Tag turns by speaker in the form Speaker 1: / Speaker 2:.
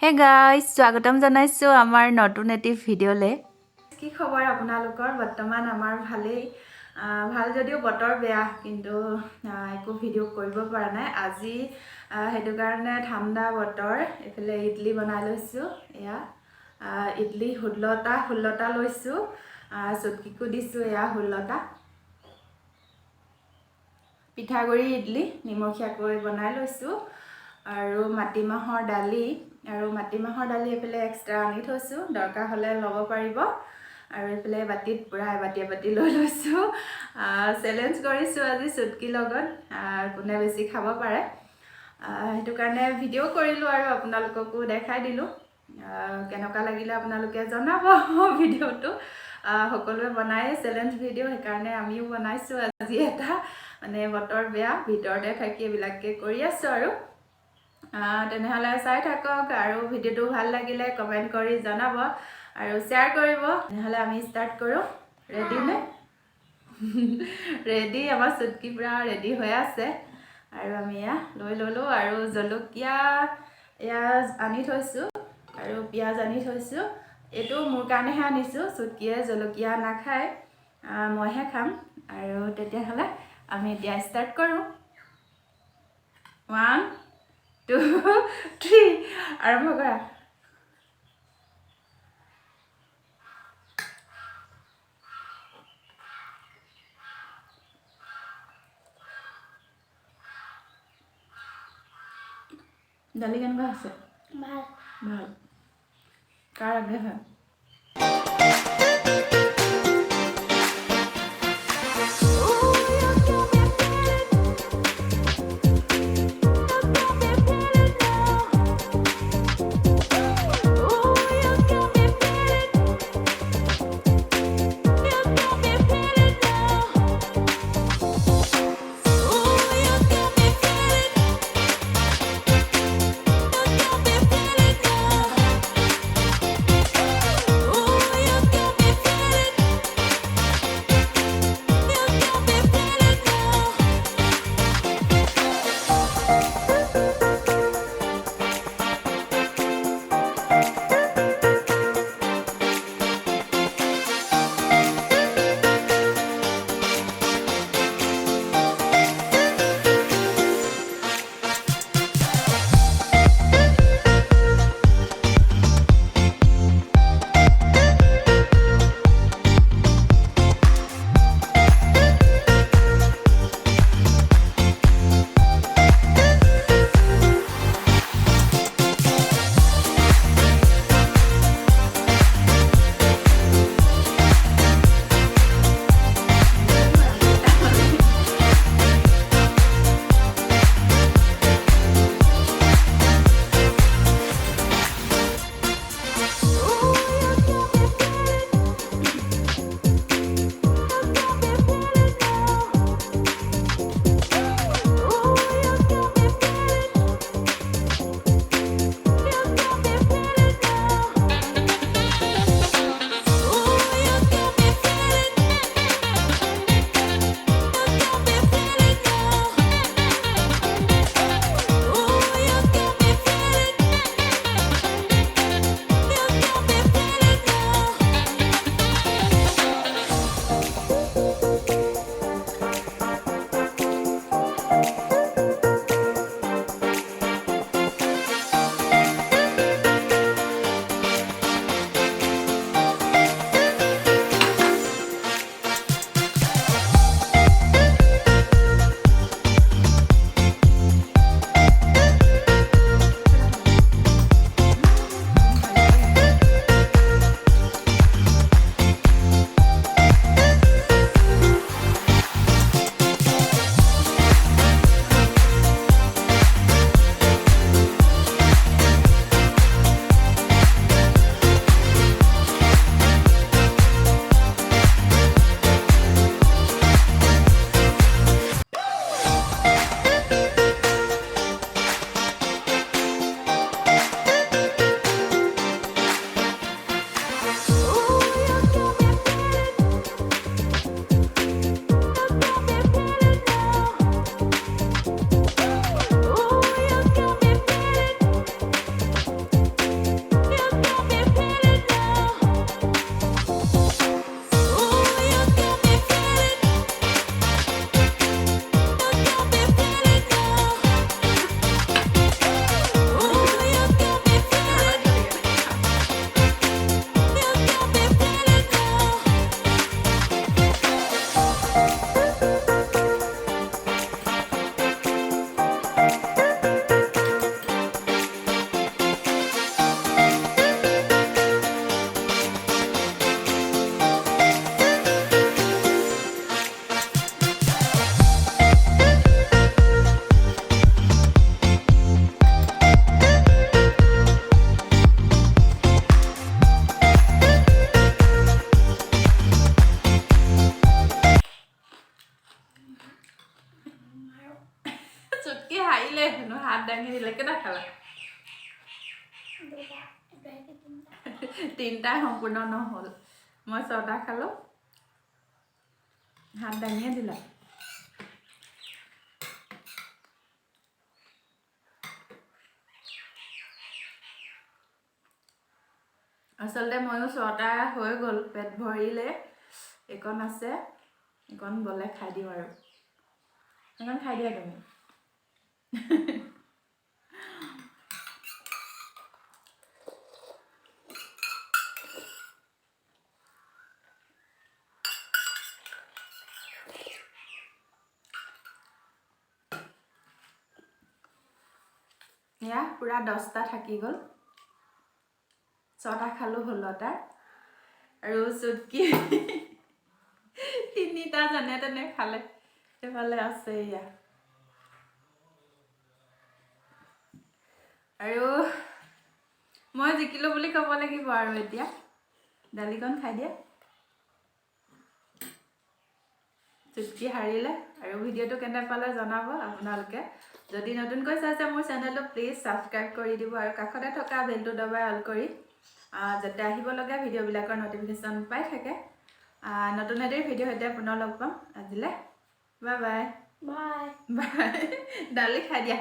Speaker 1: Hey guys, স্বাগতম জানাইছো আমাৰ নতুন এটি ভিডিঅ'লে। কি খবৰ আপোনালোকৰ? বৰ্তমান আমাৰ ভালেই। ভাল যদিও বতৰ বেয়া, কিন্তু একো ভিডিঅ' কৰিব পৰা নাই। আজি হেতু কাৰণে ঠাণ্ডা বতৰ, এফালে ইডলি বনাই লৈছো। এয়া ইডলি 16টা লৈছো। চুটকিকো দিছো এয়া 16টা। পিঠাগুৰি ইডলি নিমখীয়াকৈ বনাই লৈছো। আৰু মাটিমাহৰ দালি এফালে এক্সট্ৰা আনি থৈছো, দৰকাৰ হলে ল'ব পাৰিব। আৰু এফালে বাটিত পুৰা বাটি লৈ লৈছো। চ্যালেঞ্জ কৰিছো আজি চুটকি লগত কোনে বেছি খাব পাৰে। হেতু কাৰণে ভিডিঅ' কৰিলো আৰু আপোনালোককো দেখাই দিলো। কেনেকুৱা লাগিলে আপোনালোকে জনাব ভিডিঅ'টো। সকলোৱে বনাই চ্যালেঞ্জ ভিডিঅ', সেইকাৰণে আমিও বনাইছো আজি এটা। মানে বতৰ বেয়া, ভিতৰতে থাকি এইবিলাকে কৰি আছো আৰু। তেনেহলে চাই থাকক আৰু ভিডিঅ'টো ভাল লাগিলে কমেন্ট কৰি জনাব আৰু শ্বেয়াৰ কৰিব। তেনেহলে আমি ষ্টাৰ্ট কৰো। ৰেডি নে? ৰেডি, আমাৰ চুটকি পুৰা ৰেডি হৈ আছে। আৰু আমি এয়া লৈ ললো আৰু জলকীয়া এয়া আনি থৈছো আৰু পিয়াজ আনি থৈছো। এইটো মোৰ কাৰণেহে আনিছো, চুটকিয়ে জলকীয়া নাখায়, মইহে খাম। আৰু তেতিয়াহলে আমি এতিয়া ষ্টাৰ্ট কৰো। 1 2 3 আৰম্ভ কৰা। দালি কেনেকুৱা আছে? ভাল ভাল। কাৰ আগ্ৰহ হয়? তিনিটা সম্পূৰ্ণ নহ'ল মই 6টা খালোঁ হাত দাঙিয়ে দিলা আচলতে ময়ো 6টা হৈ গ'ল পেট ভৰিলে একণ আছে একণ বলে খাই দিওঁ আৰু একণ খাই দিয়া তুমি এয়া পুৰা 10টা থাকি গ'ল 6টা খালোঁ 16টা আৰু চুটকি 3টা যেনে তেনে খালে সেইফালে আছে এয়া আৰু মই জিকিলোঁ বুলি ক'ব লাগিব আৰু এতিয়া দালিকণ খাই দিয়া চুটকি হাৰিলে আৰু ভিডিঅ'টো কেনে পালে জনাব আপোনালোকে যদি নতুনকৈ চাইছে মোৰ চেনেলটো প্লিজ ছাবস্ক্ৰাইব কৰি দিব আৰু কাষতে থকা বেলটো দবাই অল কৰি যাতে আহিবলগীয়া ভিডিঅ'বিলাকৰ নটিফিকেশ্যন পাই থাকে নতুন এটিৰ ভিডিঅ' সৈতে পুনৰ লগ পাম আজিলৈ বাই বাই বাই বাই দালি খাই দিয়া